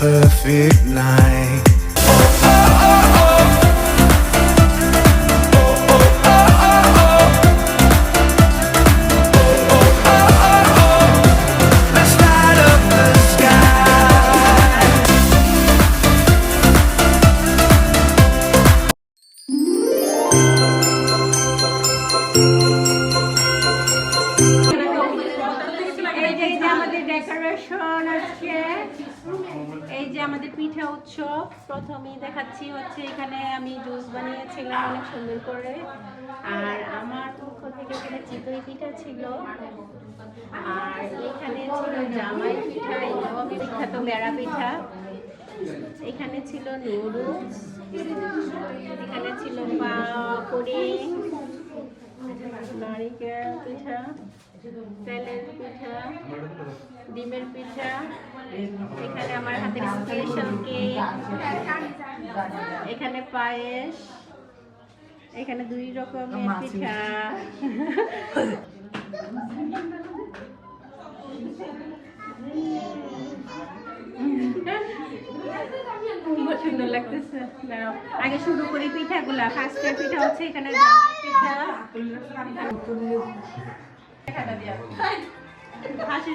Perfect night. Let's light up the sky. আমাদের decoration আছে। এই যে আমাদের পিঠা উৎসব প্রথমেই দেখাচ্ছি হচ্ছে এখানে আমি জুস বানিয়েছিলাম অনেক সুন্দর করে, আর আমার পক্ষ থেকে এখানে চিতই পিঠা ছিল, আর এখানে ছিল জামাই পিঠা, বিখ্যাত বেড়া পিঠা, এখানে ছিল নুডলস, এখানে ছিল পুডিং, নারিকেল পিঠা, তেলের পিঠা, ডিমের পিঠা, এখানে আমার হাতের স্পেশাল কেক, এখানে পায়েস, এখানে 2 রকমের পিঠা। খুব সুন্দর লাগতেছে। আগে শুরু করি পিঠাগুলা। ফার্স্টের পিঠা হচ্ছে এখানে পিঠা, হাসি